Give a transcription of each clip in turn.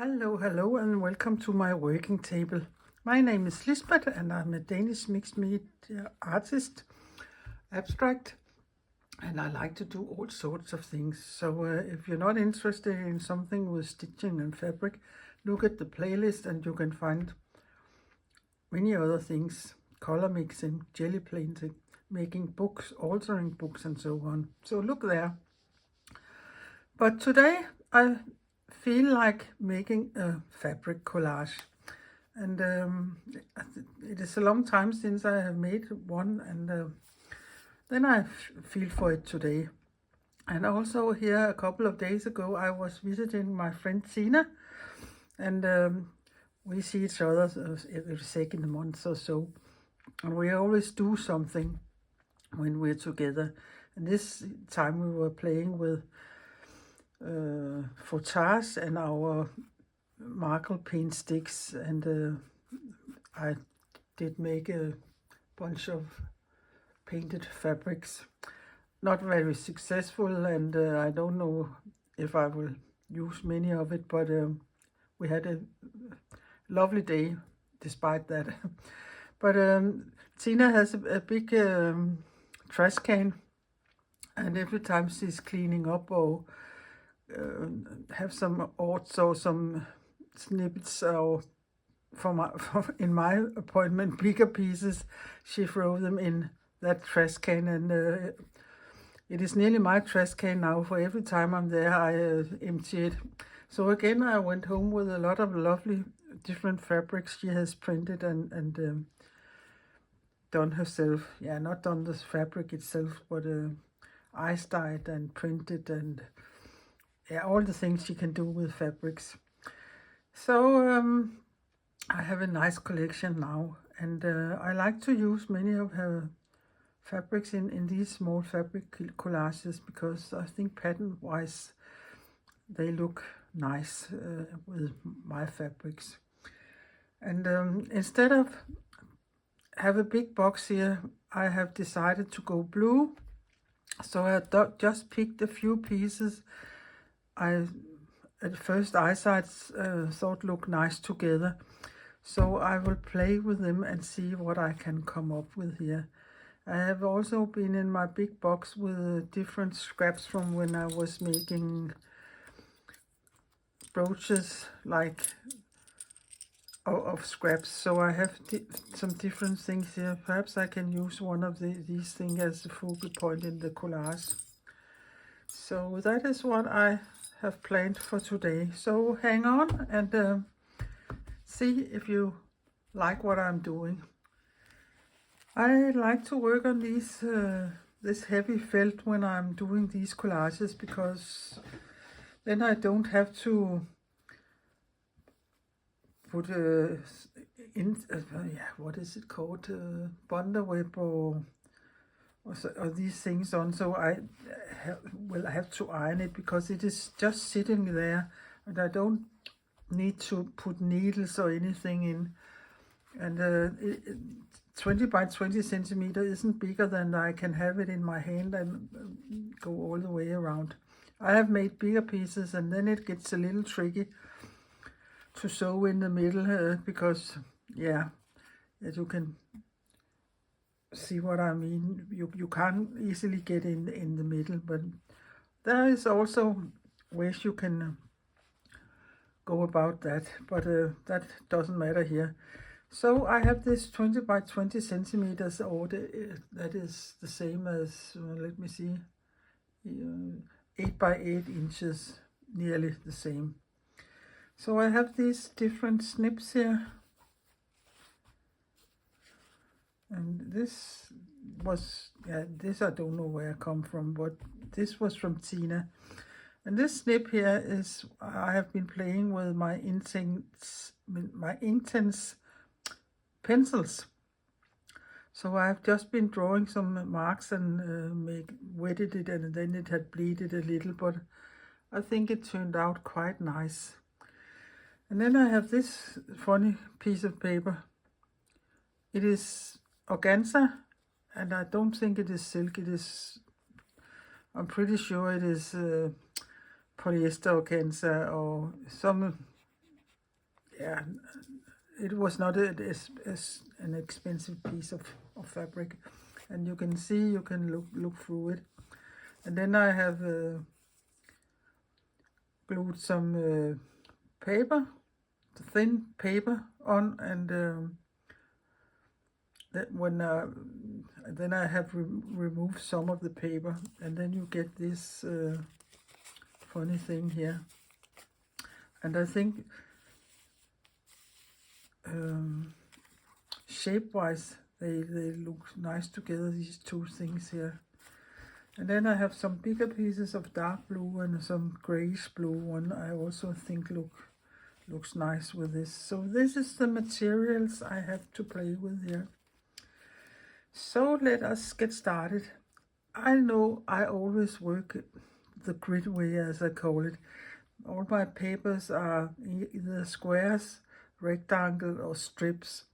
Hello, and welcome to my working table. My name is Lisbeth, and I'm a Danish mixed media artist, abstract, and I like to do all sorts of things. So if you're not interested in something with stitching and fabric, look at the playlist and you can find many other things: color mixing, jelly painting, making books, altering books, and so on. So look there. But today I feel like making a fabric collage, and it is a long time since I have made one, and then I feel for it today. And also here a couple of days ago I was visiting my friend Tina, and we see each other every second month or so, and we always do something when we're together. And this time we were playing with photos and our marker paint sticks, and I did make a bunch of painted fabrics. Not very successful, and I don't know if I will use many of it, but we had a lovely day despite that. But Tina has a big trash can, and every time she's cleaning up or have some odds or some snippets or in my appointment bigger pieces, she throw them in that trash can, and it is nearly my trash can now. For every time I'm there I empty it. So again I went home with a lot of lovely different fabrics she has printed and done herself. Yeah, not done the fabric itself, but ice dyed and printed, and yeah, all the things she can do with fabrics. So I have a nice collection now, and I like to use many of her fabrics in these small fabric collages because I think pattern wise they look nice with my fabrics. And instead of have a big box here, I have decided to go blue. So I just picked a few pieces I at first eyesight thought looked nice together. So I will play with them and see what I can come up with here. I have also been in my big box with different scraps from when I was making brooches, like of scraps. So I have some different things here. Perhaps I can use one of these things as a focal point in the collage. So that is what I have planned for today. So hang on and see if you like what I'm doing. I like to work on these this heavy felt when I'm doing these collages, because then I don't have to put what is it called, bondweb or these things on. So I will have to iron it because it is just sitting there, and I don't need to put needles or anything in. And 20 by 20 centimeter isn't bigger than I can have it in my hand and go all the way around. I have made bigger pieces, and then it gets a little tricky to sew in the middle because, yeah, as you can see what I mean, you can't easily get in the middle, but there is also ways you can go about that, but that doesn't matter here. So I have this 20 by 20 centimeters order. That is the same as, let me see, 8 by 8 inches, nearly the same. So I have these different snips here. And this was, this I don't know where it come from, but this was from Tina. And this snip here is, I have been playing with my Inktense pencils. So I have just been drawing some marks and wetted it, and then it had bleeded a little, but I think it turned out quite nice. And then I have this funny piece of paper. It is organza, and I don't think it is silk. It is, I'm pretty sure it is polyester organza or some yeah, it was not as an expensive piece of fabric, and you can see, you can look through it. And then I have glued some paper, thin paper on, and that when then I have removed some of the paper, and then you get this funny thing here. And I think shape-wise they look nice together, these two things here. And then I have some bigger pieces of dark blue and some grayish blue one I also think looks nice with this. So this is the materials I have to play with here. So let us get started. I know I always work the grid way, as I call it. All my papers are either squares, rectangle, or strips.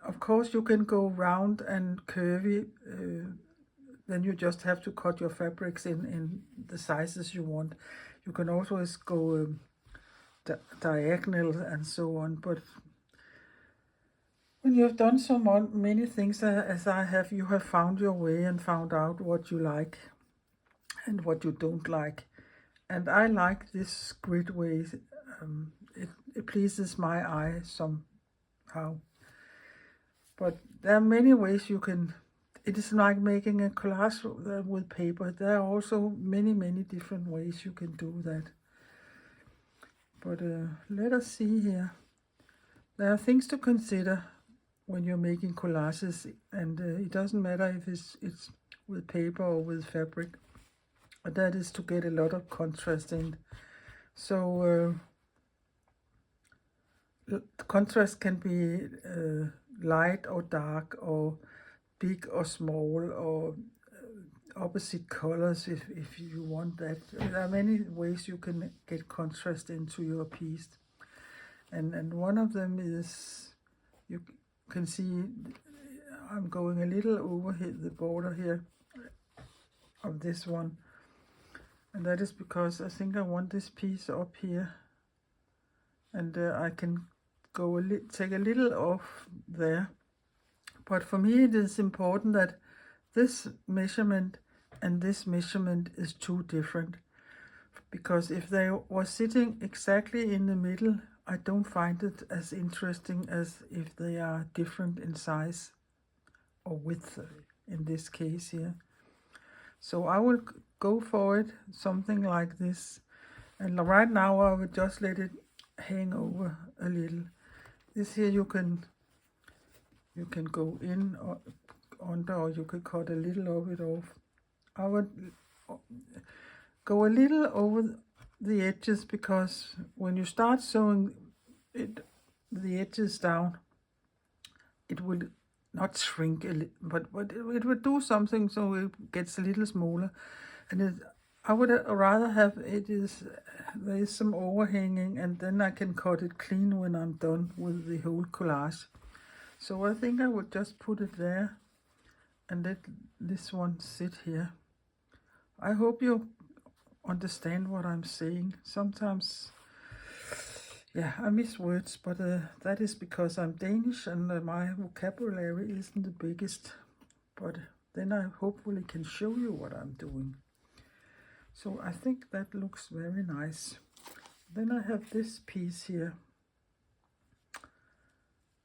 Of course you can go round and curvy, then you just have to cut your fabrics in the sizes you want. You can always go diagonal and so on, but when you have done so many things as I have, you have found your way and found out what you like and what you don't like. And I like this grid way. It pleases my eye somehow. But there are many ways you can. It is like making a collage with paper. There are also many different ways you can do that. But let us see here. There are things to consider when you're making collages, and it doesn't matter if it's with paper or with fabric. But that is to get a lot of contrast in. So the contrast can be light or dark, or big or small, or opposite colors if you want that. There are many ways you can get contrast into your piece. And one of them is, you can see I'm going a little over here, the border here of this one. And that is because I think I want this piece up here. And I can go take a little off there. But for me it is important that this measurement and this measurement is too different. Because if they were sitting exactly in the middle, I don't find it as interesting as if they are different in size or width in this case here. So I will go for it, something like this. And right now I will just let it hang over a little. This here you can go in or under, or you could cut a little of it off. I would go a little over the edges, because when you start sewing the edges down, it will not shrink but it will do something so it gets a little smaller. And I would rather have there is some overhanging, and then I can cut it clean when I'm done with the whole collage. So I think I would just put it there and let this one sit here. I hope you understand what I'm saying. Sometimes, yeah, I miss words, but that is because I'm Danish and my vocabulary isn't the biggest. But then I hopefully can show you what I'm doing. So I think that looks very nice. Then I have this piece here.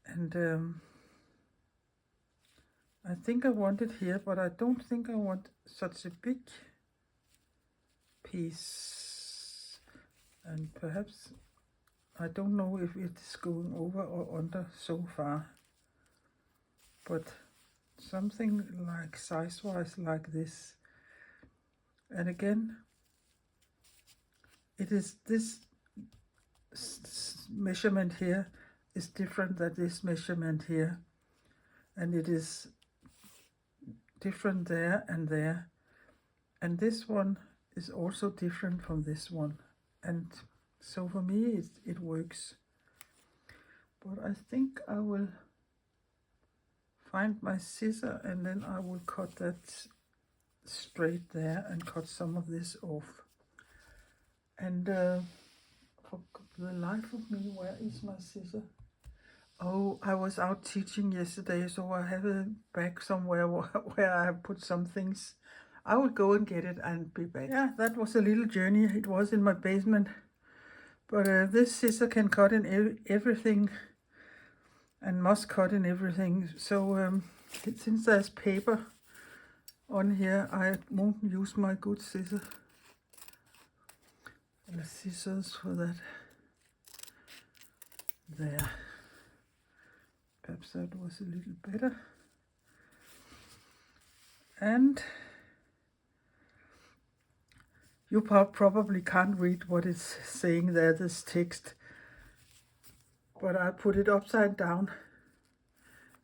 And I think I want it here, but I don't think I want such a big piece. And perhaps, I don't know if it's going over or under so far. But something like size-wise like this. And again, it is this measurement here is different than this measurement here, and it is different there, and this one is also different from this one, and so for me it works. But I think I will find my scissor, and then I will cut that straight there and cut some of this off. And For the life of me, where is my scissor? Oh, I was out teaching yesterday, so I have a bag somewhere where I have put some things. I will go and get it and be back. Yeah, that was a little journey. It was in my basement. But this scissor can cut in everything and must cut in everything. So since there's paper on here, I won't use my good scissor. The scissors for that. There. Perhaps that was a little better. And you probably can't read what it's saying there, this text. But I put it upside down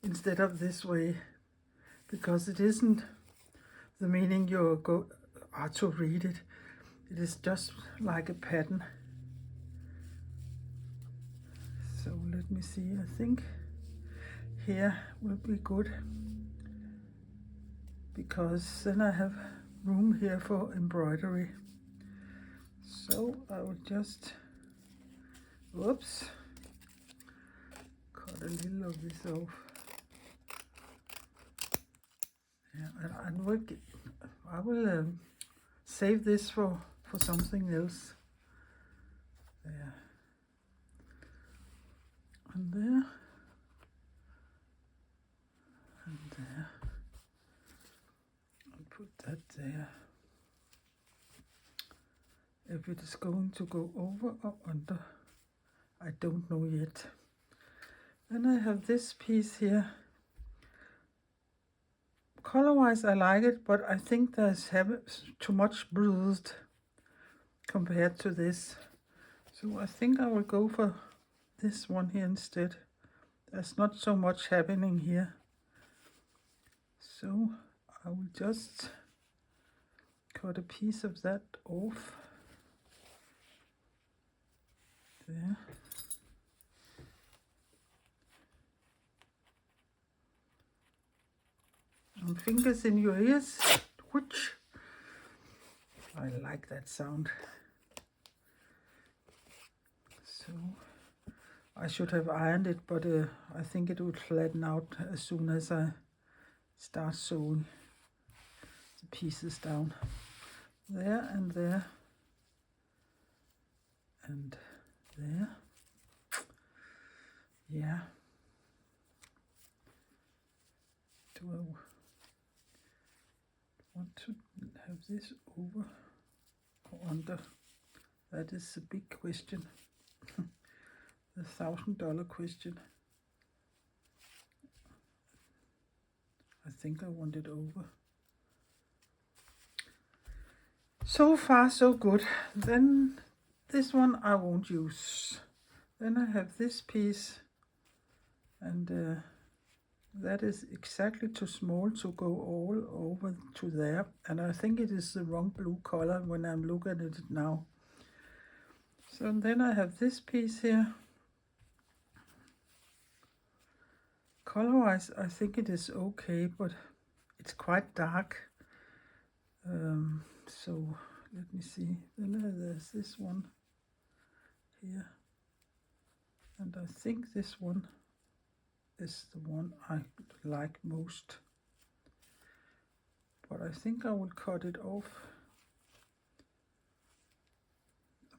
instead of this way, because it isn't the meaning you are to read it. It is just like a pattern. So let me see, I think here will be good, because then I have room here for embroidery. So I will just, whoops, cut a little of this off. Yeah, and I will save this for something else. There. And there. And there. I'll put that there. If it is going to go over or under, I don't know yet. Then I have this piece here. Color-wise, I like it, but I think there's too much bruised compared to this. So I think I will go for this one here instead. There's not so much happening here. So I will just cut a piece of that off. There. And fingers in your ears, which I like that sound. So I should have ironed it, but I think it would flatten out as soon as I start sewing the pieces down. There and there and there. Yeah. Do I want to have this over or under? That is a big question. The $1,000 question. I think I want it over. So far so good. Then this one I won't use. Then I have this piece, and that is exactly too small to go all over to there. And I think it is the wrong blue color when I'm looking at it now. So then I have this piece here. Color-wise, I think it is okay, but it's quite dark. So let me see. Then there's this one here. And I think this one is the one I like most. But I think I will cut it off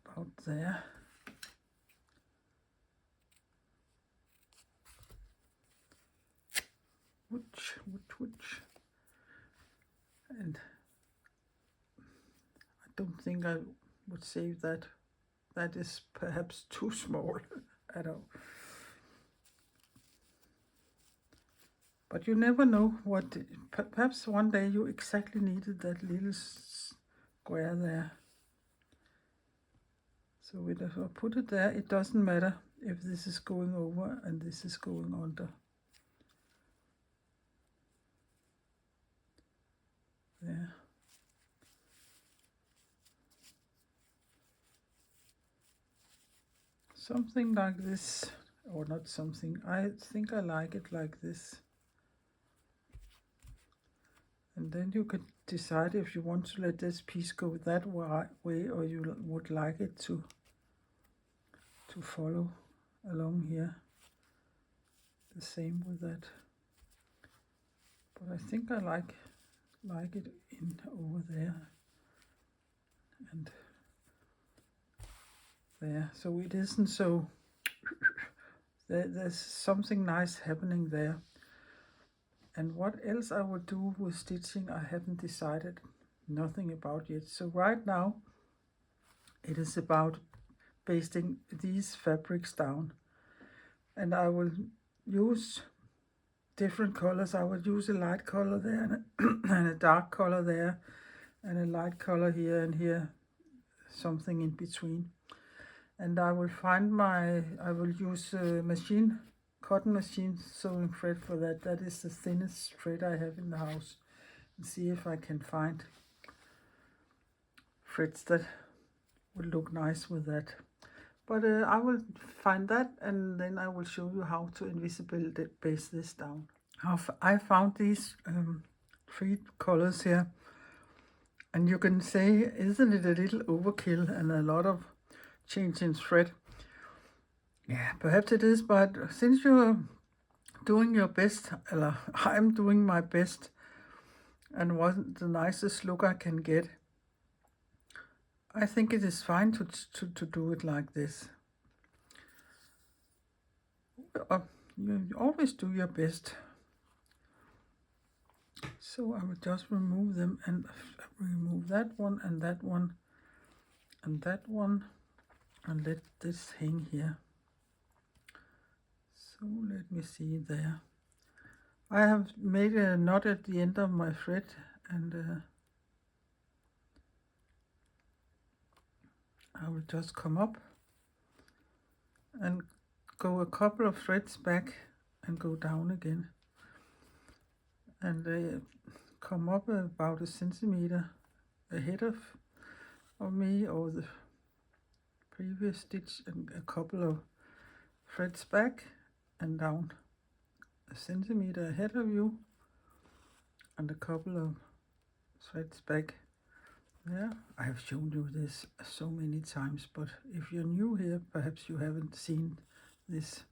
about there. Which. And I don't think I would save that. That is perhaps too small. I don't. But you never know what. Perhaps one day you exactly needed that little square there. So if I put it there, it doesn't matter if this is going over and this is going under. There. Something like this, or not something. I think I like it like this. And then you could decide if you want to let this piece go that way or you would like it to to follow along here. The same with that. But I think I like it in over there and there, so it isn't so there's something nice happening there. And what else I would do with stitching, I haven't decided nothing about yet. So right now it is about basting these fabrics down, and I will use different colors. I will use a light color there and a dark color there, and a light color here and here, something in between. And I will use a cotton machine sewing thread for that. That is the thinnest thread I have in the house. And see if I can find threads that would look nice with that. But I will find that, and then I will show you how to invisible baste this down. I found these 3 colors here, and you can say, isn't it a little overkill and a lot of change in thread? Yeah, perhaps it is, but since you're doing your best, I'm doing my best, and want the nicest look I can get, I think it is fine to do it like this. You always do your best. So I will just remove them and remove that one and that one and that one, and let this hang here. So let me see there. I have made a knot at the end of my thread, and I will just come up and go a couple of threads back and go down again, and come up about a centimeter ahead of me or the previous stitch, and a couple of threads back and down a centimeter ahead of you, and a couple of threads back there. I have shown you this so many times, but if you're new here, perhaps you haven't seen this.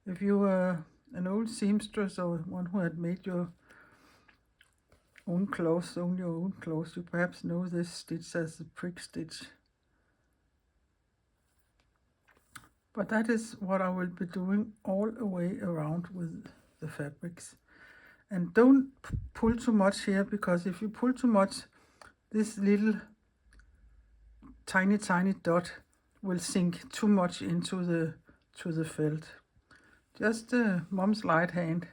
If you are an old seamstress or one who had made your own clothes, you perhaps know this stitch as the prick stitch. But that is what I will be doing all the way around with the fabrics. And don't pull too much here, because if you pull too much, this little tiny dot will sink too much into the felt. Just mom's light hand.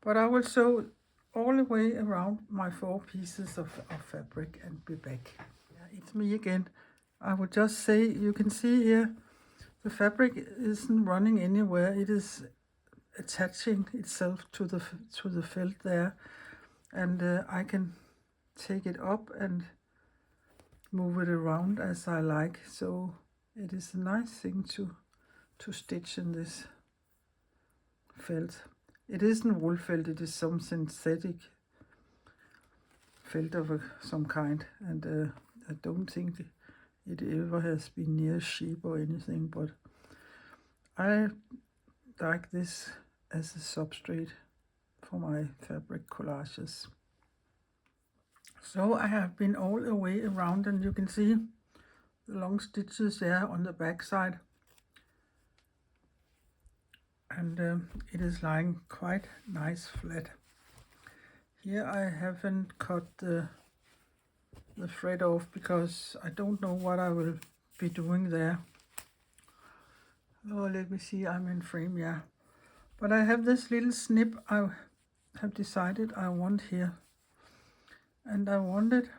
But I will sew all the way around my 4 pieces of fabric and be back. Yeah, it's me again. I will just say, you can see here, the fabric isn't running anywhere. It is attaching itself to the felt there, and I can take it up and move it around as I like. So it is a nice thing to stitch in this felt. It isn't wool felt, it is some synthetic felt of some kind, and I don't think it ever has been near sheep or anything, but I like this as a substrate for my fabric collages. So I have been all the way around, and you can see the long stitches there on the back side, and it is lying quite nice flat. Here I haven't cut the thread off because I don't know what I will be doing there. Oh, let me see, I'm in frame, yeah. But I have this little snip I have decided I want here. And I want it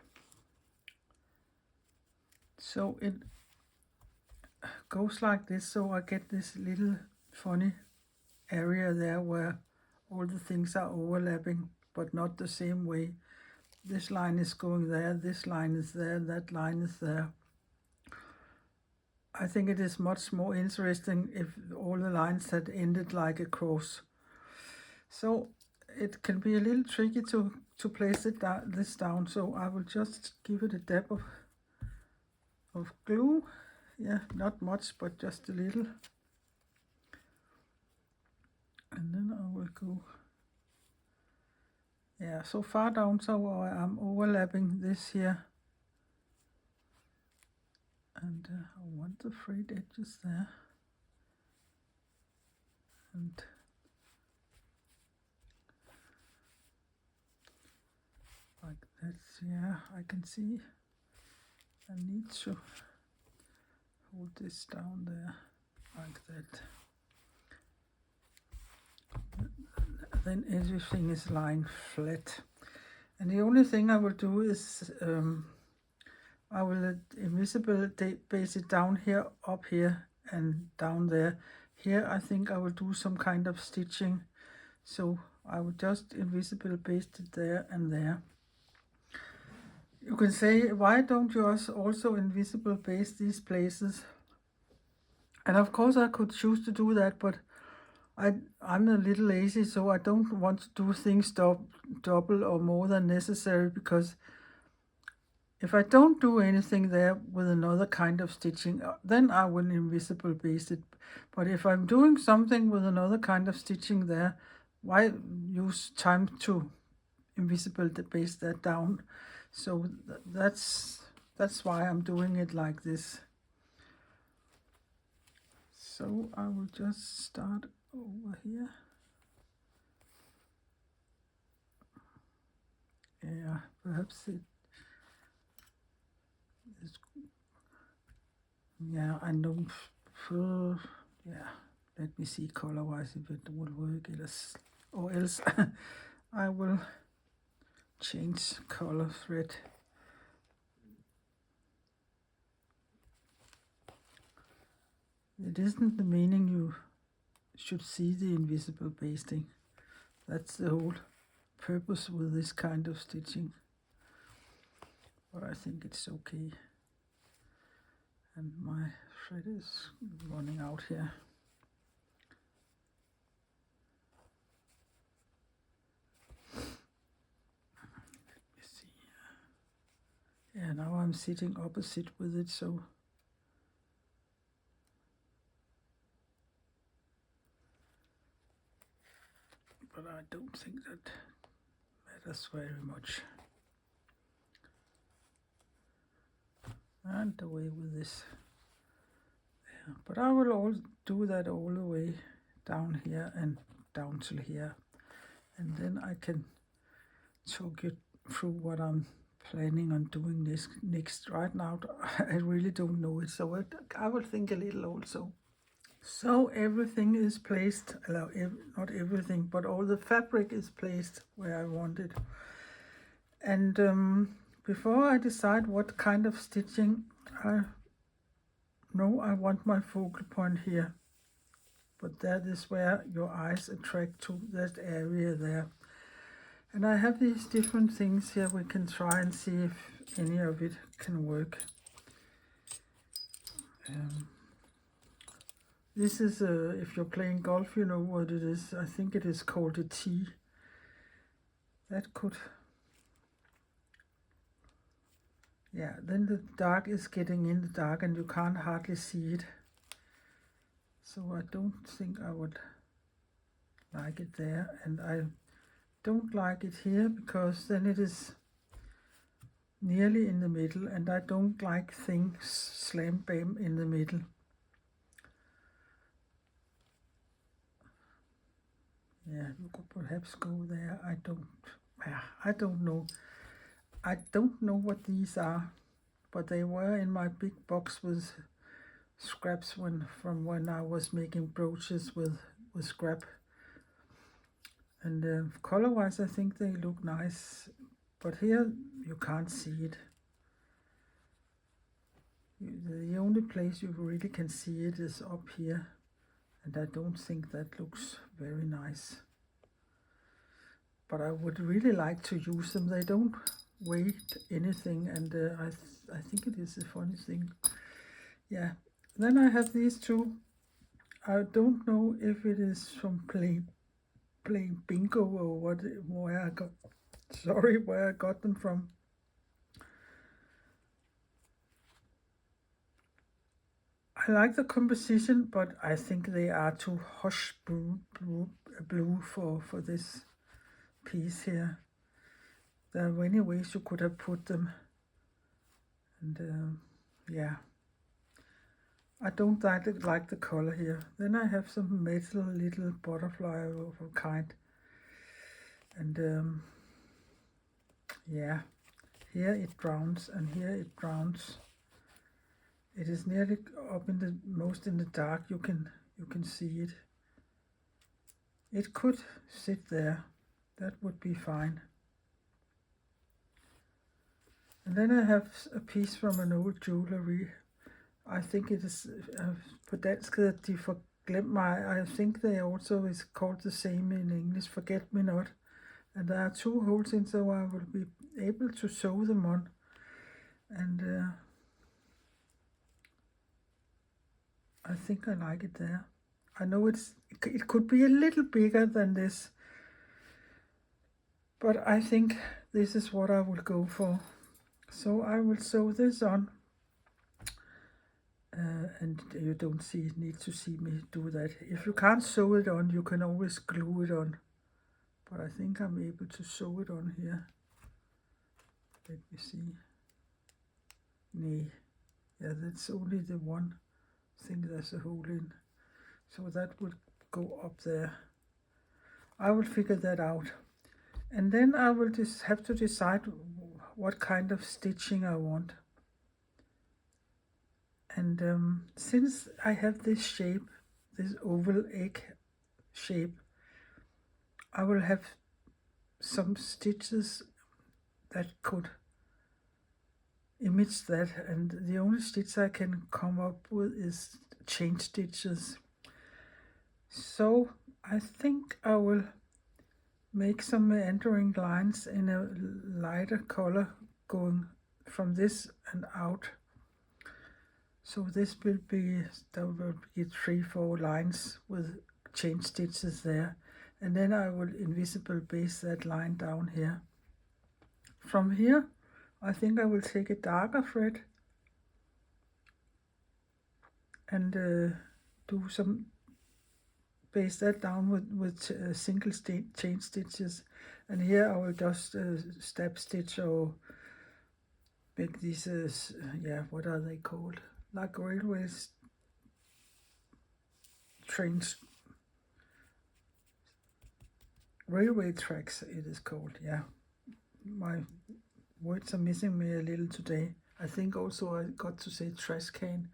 so it goes like this, so I get this little funny area there where all the things are overlapping, but not the same way. This line is going there, this line is there, that line is there. I think it is much more interesting if all the lines had ended like a cross. So it can be a little tricky to place this down, so I will just give it a dab of glue yeah, not much, but just a little. And then I will go, yeah, so far down so I'm overlapping this here. And I want the frayed edges there. And like that, yeah, I can see I need to hold this down there, like that. Then everything is lying flat. And the only thing I will do is I will invisible base it down here, up here, and down there. Here I think I will do some kind of stitching, so I will just invisible paste it there and there. You can say, why don't you also invisible paste these places? And of course I could choose to do that, but I'm a little lazy, so I don't want to do things double or more than necessary, because if I don't do anything there with another kind of stitching, then I will invisible paste it. But if I'm doing something with another kind of stitching there, why use time to invisible paste that down? So that's why I'm doing it like this. So I will just start over here. Yeah, perhaps it is. Yeah, I know. Yeah, let me see color-wise if it will work, or else I will change color thread. It isn't the meaning you should see the invisible basting. That's the whole purpose with this kind of stitching. But I think it's okay. And my thread is running out here. Let me see. Yeah, now I'm sitting opposite with it, so but I don't think that matters very much. And away with this. Yeah, but I will all do that all the way down here and down till here, and then I can talk you through what I'm planning on doing this next. Right now I really don't know it, so I will think a little also. So everything is placed, not everything, but all the fabric is placed where I want it. And before I decide what kind of stitching, I know I want my focal point here, but that is where your eyes attract to, that area there. And I have these different things here. We can try and see if any of it can work. This is, if you're playing golf, you know what it is. I think it is called a tee. That could, yeah, then the dark is getting in the dark and you can't hardly see it. So I don't think I would like it there. And I don't like it here, because then it is nearly in the middle, and I don't like things slam bam in the middle. Yeah, you could perhaps go there. I don't know. I don't know what these are, but they were in my big box with scraps from when I was making brooches with scrap. And color-wise, I think they look nice, but here you can't see it. The only place you really can see it is up here, and I don't think that looks very nice. But I would really like to use them. They don't weigh anything, and I think it is a funny thing. Yeah. Then I have these two. I don't know if it is from playing bingo or where I got them from. I like the composition, but I think they are too hush blue for this piece here. There are many ways you could have put them, and yeah, I don't like the color here. Then I have some metal little butterfly of a kind, and yeah, here it browns and here it browns. It is nearly up in the most in the dark. You can see it. It could sit there. That would be fine. And then I have a piece from an old jewelry. I think it is på dansk hedder de forglem mig. I think they also is called the same in English, forget me not. And there are two holes in, so I will be able to sew them on. And I think I like it there. I know it could be a little bigger than this, but I think this is what I will go for. So I will sew this on, and you don't need to see me do that. If you can't sew it on, you can always glue it on, but I think I'm able to sew it on here. Let me see. Nee, yeah, that's only the one thing there's a hole in, so that would go up there. I will figure that out, and then I will just have to decide what kind of stitching I want. And since I have this shape, this oval egg shape, I will have some stitches that could image that, and the only stitch I can come up with is chain stitches. So I think I will make some meandering lines in a lighter color going from this and out. So this will be, there will be 3-4 lines with chain stitches there, and then I will invisible base that line down here. From here I think I will take a darker thread and do some base that down with single chain stitches, and here I will just stab stitch or make these yeah, what are they called, like railways trains, railway tracks it is called. Yeah, my words are missing me a little today. I think also I got to say trash can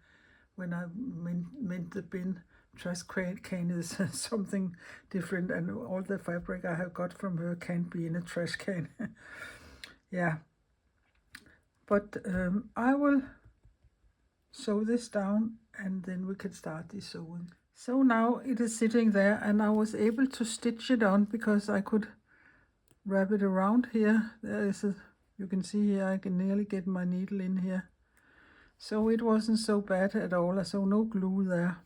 when I meant the bin. Trash can is something different, and all the fabric I have got from her can't be in a trash can. Yeah, but I will sew this down and then we can start the sewing. So now it is sitting there, and I was able to stitch it on because I could wrap it around here. There is a, you can see here, I can nearly get my needle in here. So it wasn't so bad at all, so no glue there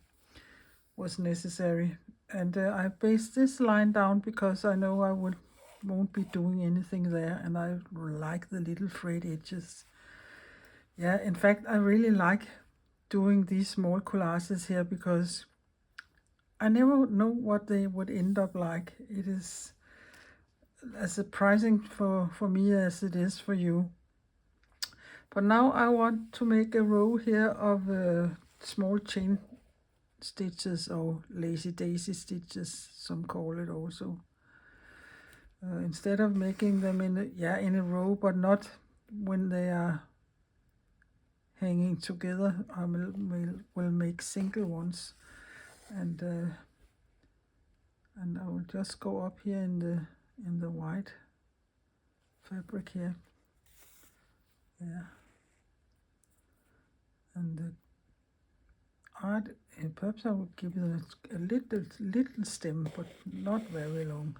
was necessary. And I based this line down because I know I won't be doing anything there, and I like the little frayed edges. Yeah, in fact I really like doing these small collages here because I never know what they would end up like. It is as surprising for me as it is for you. But now I want to make a row here of small chain stitches, or lazy daisy stitches, some call it also. Instead of making them in a row, but not when they are hanging together, I will make single ones, and I will just go up here in the white fabric here. Yeah, and perhaps I would give it a little stem, but not very long.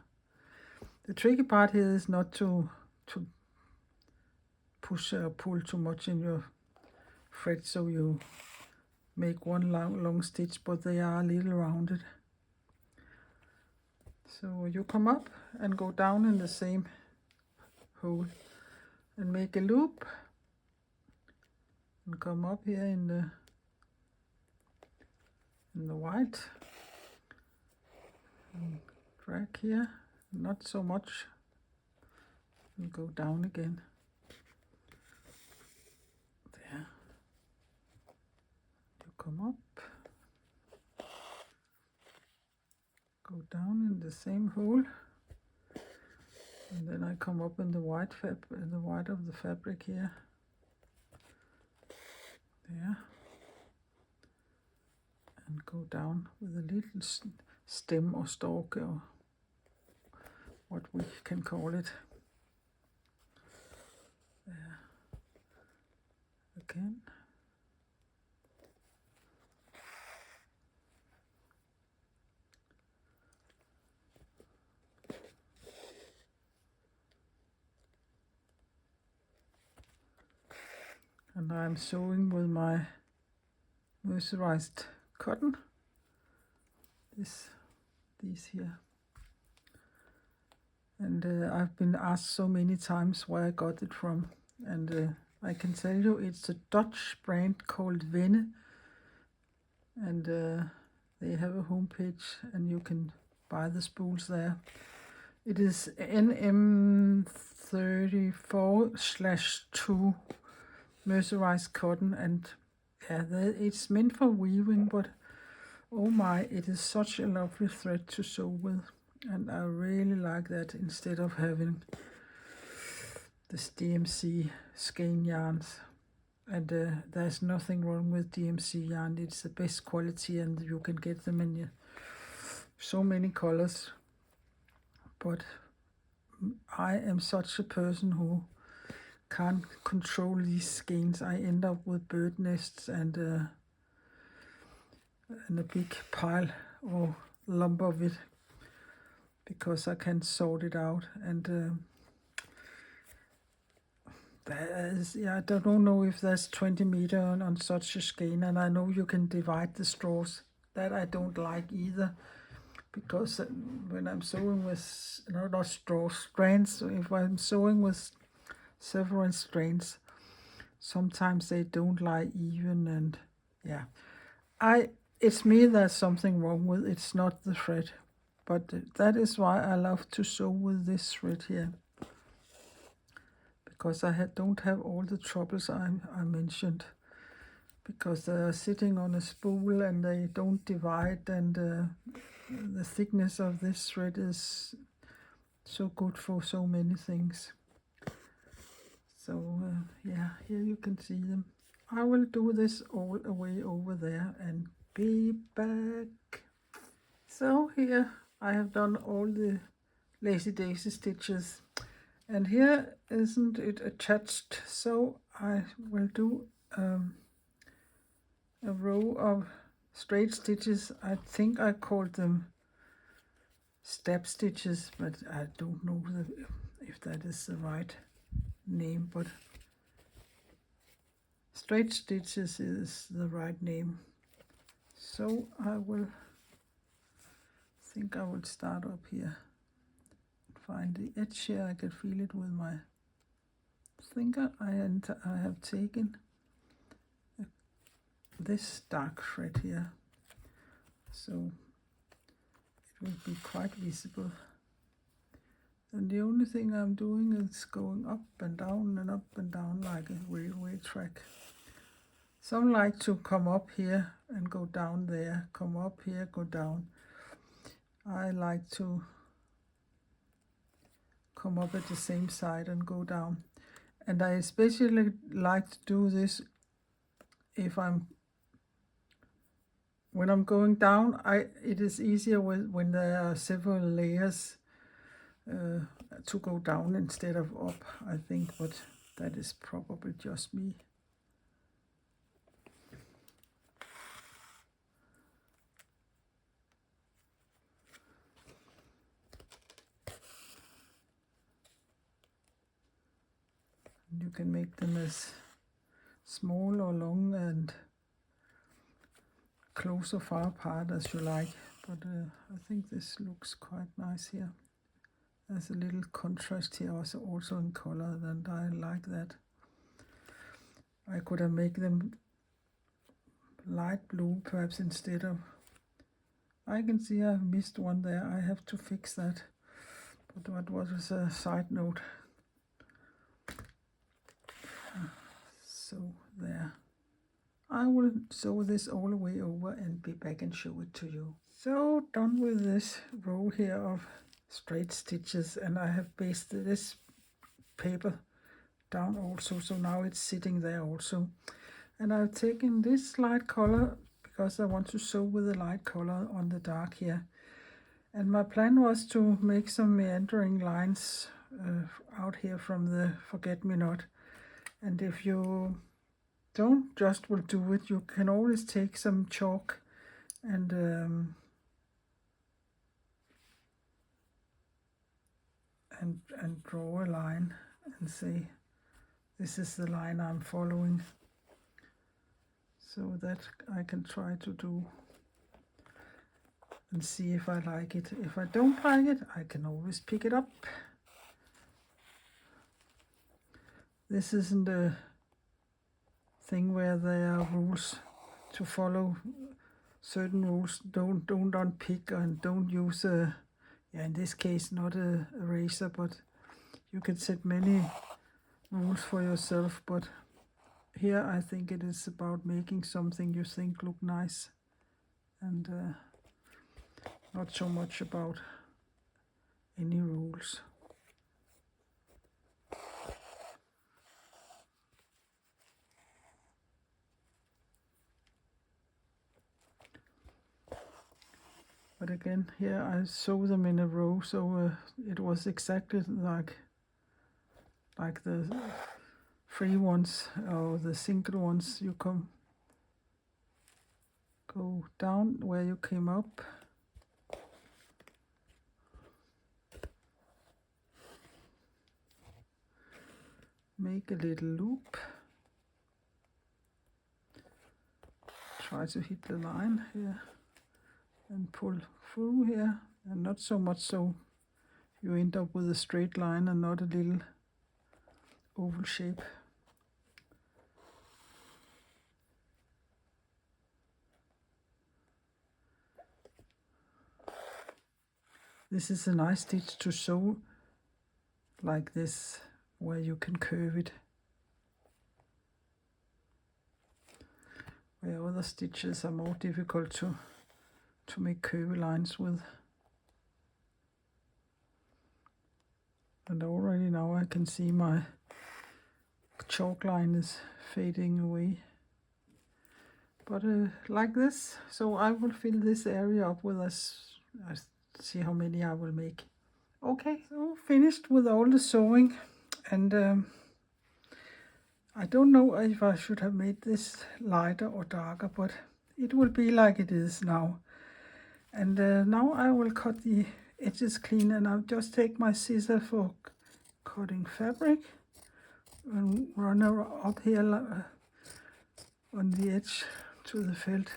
The tricky part here is not to push or pull too much in your thread, so you make one long stitch, but they are a little rounded. So you come up and go down in the same hole and make a loop and come up here in the in the white. And drag here, not so much, and go down again. There. You come up, go down in the same hole, and then I come up in the white of the fabric here. There. And go down with a little stem or stalk, or what we can call it. There. Again. And I'm sewing with my mercerized cotton. These here. And I've been asked so many times where I got it from. And I can tell you it's a Dutch brand called Venne. And they have a homepage and you can buy the spools there. It is NM34/2 mercerized cotton, and yeah, it's meant for weaving, but oh my, it is such a lovely thread to sew with, and I really like that instead of having this DMC skein yarns. And there's nothing wrong with DMC yarn. It's the best quality and you can get them in so many colors. But I am such a person who can't control these skeins. I end up with bird nests and a big pile or lump of it because I can't sort it out. And I don't know if there's 20 meter on such a skein, and I know you can divide the straws. That I don't like either, because when I'm sewing with not straws, strands, so if I'm sewing with several strands, sometimes they don't lie even, and yeah, it's me there's something wrong with. It's not the thread, but that is why I love to sew with this thread here, because I don't have all the troubles I mentioned, because they are sitting on a spool and they don't divide, and the thickness of this thread is so good for so many things. So yeah, here you can see them. I will do this all the way over there and be back. So here I have done all the lazy daisy stitches, and here isn't it attached, so I will do a row of straight stitches. I think I called them stab stitches, but I don't know if that is the right name, but straight stitches is the right name. So I will start up here, find the edge here. I can feel it with my finger. I have taken this dark thread here, so it will be quite visible. And the only thing I'm doing is going up and down like a railway track. Some like to come up here and go down there, come up here, go down. I like to come up at the same side and go down. And I especially like to do this when I'm going down. It is easier when there are several layers to go down instead of up, I think, but that is probably just me. You can make them as small or long and close or far apart as you like, but I think this looks quite nice here. There's a little contrast here also in color, and I like that. I could have made them light blue perhaps instead of I can see I've missed one there. I have to fix that. But what was a side note? So there. I will sew this all the way over and be back and show it to you. So done with this row here of straight stitches, and I have basted this paper down also, so now it's sitting there also. And I've taken this light color because I want to sew with the light color on the dark here. And my plan was to make some meandering lines out here from the forget-me-not. And if you don't just will do it, you can always take some chalk and draw a line and say, this is the line I'm following. So that I can try to do and see if I like it. If I don't like it, I can always pick it up. This isn't a thing where there are rules to follow. Certain rules, don't unpick and don't use a, in this case not a eraser, but you can set many rules for yourself. But here I think it is about making something you think look nice, and not so much about any rules. But again, here I sew them in a row, so it was exactly like the free ones or the single ones. You go down where you came up, make a little loop, try to hit the line here and pull through here, and not so much so you end up with a straight line and not a little oval shape. This is a nice stitch to sew like this, where you can curve it, where other stitches are more difficult to make curvy lines with. And already now I can see my chalk line is fading away. But like this, so I will fill this area up with I see how many I will make. Okay, so finished with all the sewing, and I don't know if I should have made this lighter or darker, but it will be like it is now. And now I will cut the edges clean, and I'll just take my scissor for cutting fabric and run her up here on the edge to the felt.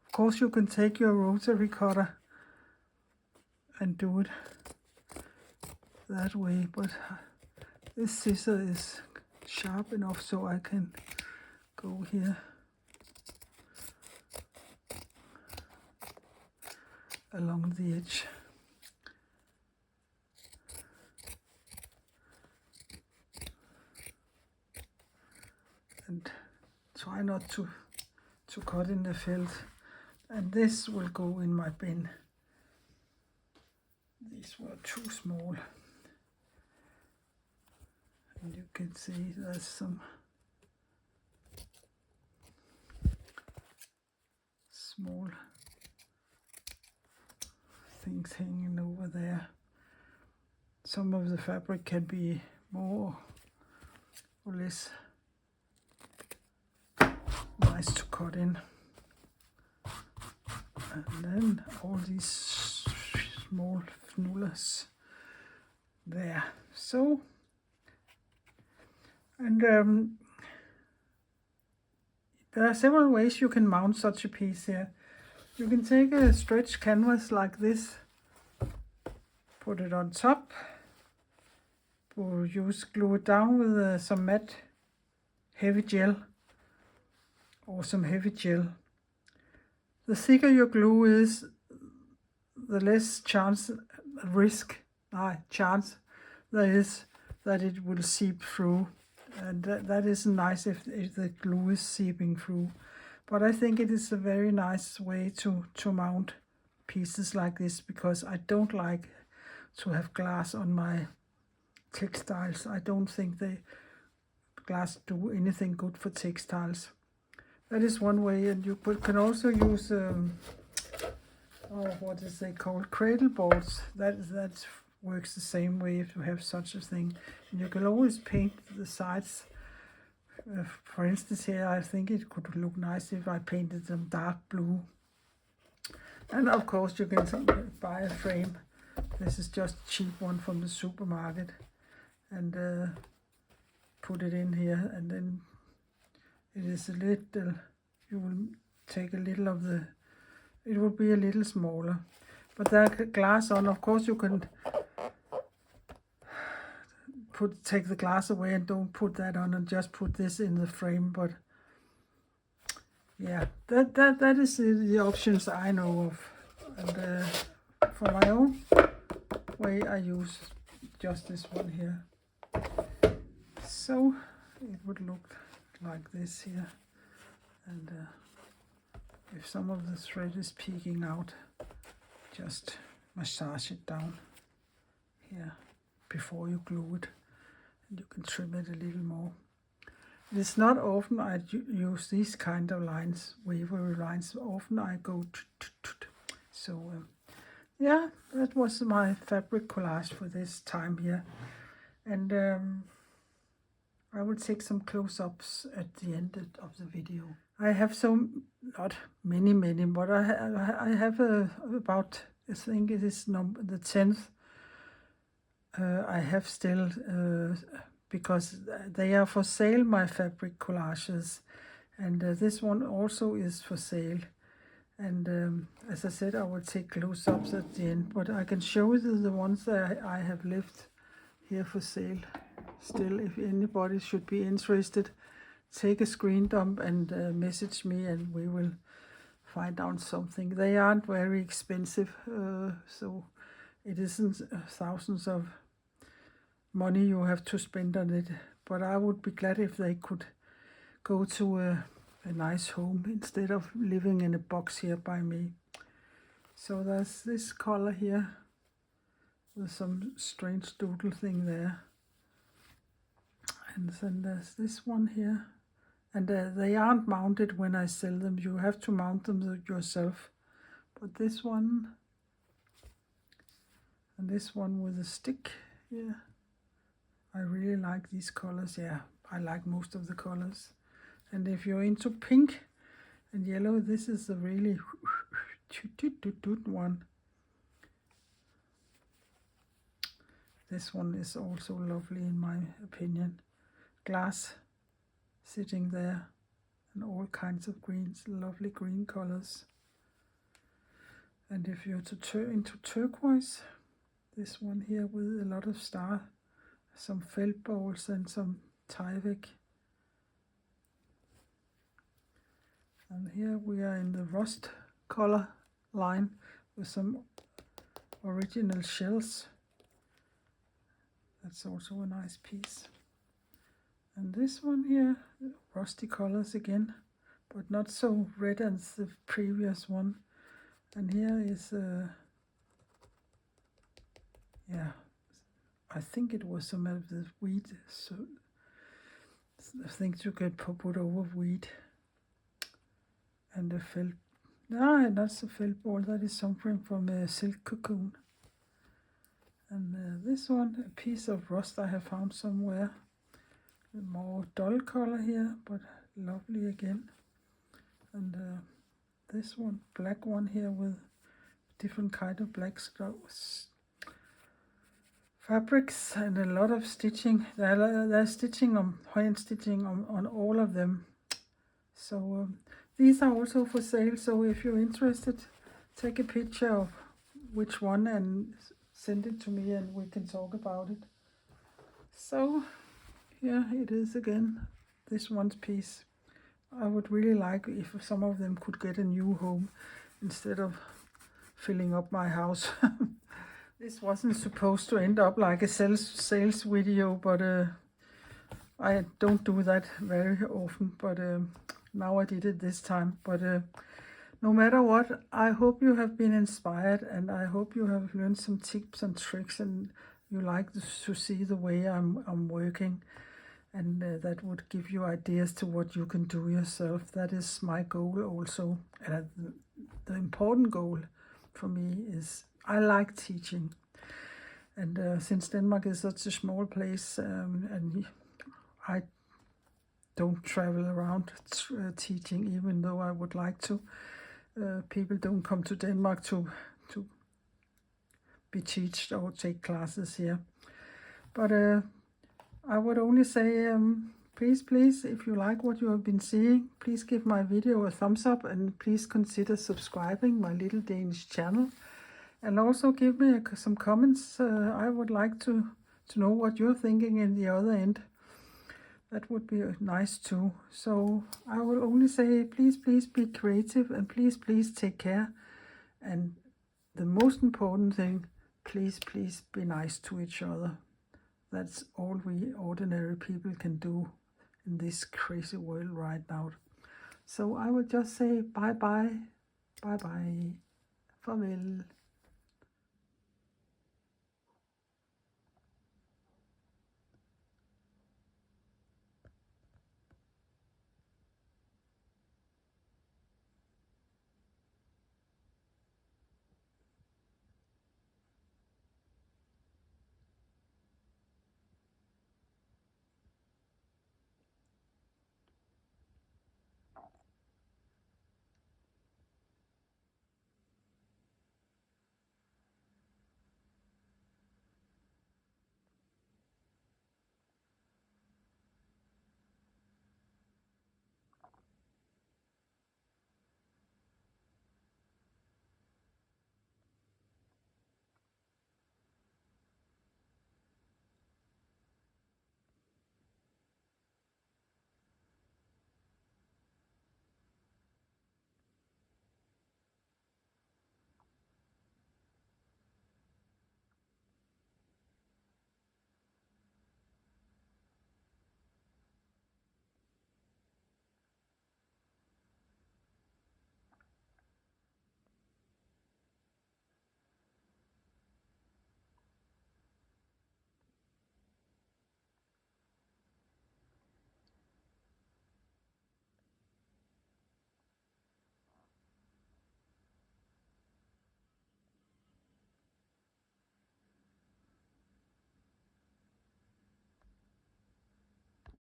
Of course you can take your rotary cutter and do it that way, but this scissor is sharp enough so I can go here along the edge. And try not to cut in the felt. And this will go in my bin. These were too small. And you can see there's some small things hanging over there. Some of the fabric can be more or less nice to cut in. And then all these small fnullers there. So, and there are several ways you can mount such a piece here. You can take a stretch canvas like this, put it on top, glue it down with some matte heavy gel or some heavy gel. The thicker your glue is, the less chance there is that it will seep through, and that isn't nice if the glue is seeping through. But I think it is a very nice way to mount pieces like this, because I don't like to have glass on my textiles. I don't think the glass do anything good for textiles. That is one way, and you can also use what is they called, cradle boards. That works the same way if you have such a thing. And you can always paint the sides. For instance, here I think it could look nice if I painted them dark blue. And of course you can buy a frame. This is just a cheap one from the supermarket, and put it in here, and then it is a little, you will take a little of the, it will be a little smaller, but there are glass on. Of course you can take the glass away and don't put that on and just put this in the frame. But yeah, that is the options I know of, and for my own way I use just this one here. So it would look like this here, and if some of the thread is peeking out, just massage it down here before you glue it, and you can trim it a little more. It's not often I use these kind of lines, wavery lines. Often I go so yeah, that was my fabric collage for this time here, and I will take some close-ups at the end of the video. I have not many, but I have about, I think it is the 10th. I have still, because they are for sale, my fabric collages, and this one also is for sale. And as I said, I will take close-ups at the end, but I can show you the ones that I have left here for sale. Still, if anybody should be interested, take a screen dump and message me, and we will find out something. They aren't very expensive, so it isn't thousands of money you have to spend on it. But I would be glad if they could go to a nice home instead of living in a box here by me. So there's this color here with some strange doodle thing there. And then there's this one here, and they aren't mounted when I sell them. You have to mount them yourself. But this one, and this one with a stick here, I really like these colors. Yeah, I like most of the colors. And if you're into pink and yellow, this is a really one. This one is also lovely in my opinion. Glass sitting there, and all kinds of greens, lovely green colors. And if you're into turquoise, this one here with a lot of star, some felt balls and some Tyvek. And here we are in the rust color line with some original shells. That's also a nice piece. And this one here, rusty colors again, but not so red as the previous one. And here is yeah, I think it was some of the wheat, so things you could put over wheat. And the felt, no, that's a felt ball, that is something from a silk cocoon. And this one, a piece of rust I have found somewhere. A more dull color here, but lovely again. And this one, black one here with different kind of black fabrics and a lot of stitching. There's stitching on hand stitching on all of them. So these are also for sale. So if you're interested, take a picture of which one and send it to me, and we can talk about it. So here it is again, this one's piece. I would really like if some of them could get a new home instead of filling up my house. This wasn't supposed to end up like a sales video, but I don't do that very often, but now I did it this time. But no matter what, I hope you have been inspired, and I hope you have learned some tips and tricks, and you like to see the way I'm working, and that would give you ideas to what you can do yourself. That is my goal also, and the important goal for me is I like teaching, and since Denmark is such a small place, and I don't travel around teaching, even though I would like to. People don't come to Denmark to be taught or take classes here. But I would only say, please, if you like what you have been seeing, please give my video a thumbs up, and please consider subscribing my little Danish channel. And also give me some comments. I would like to know what you're thinking in the other end. That would be nice too. So I will only say, please be creative, and please take care. And the most important thing, please be nice to each other. That's all we ordinary people can do in this crazy world right now. So I will just say bye, farvel.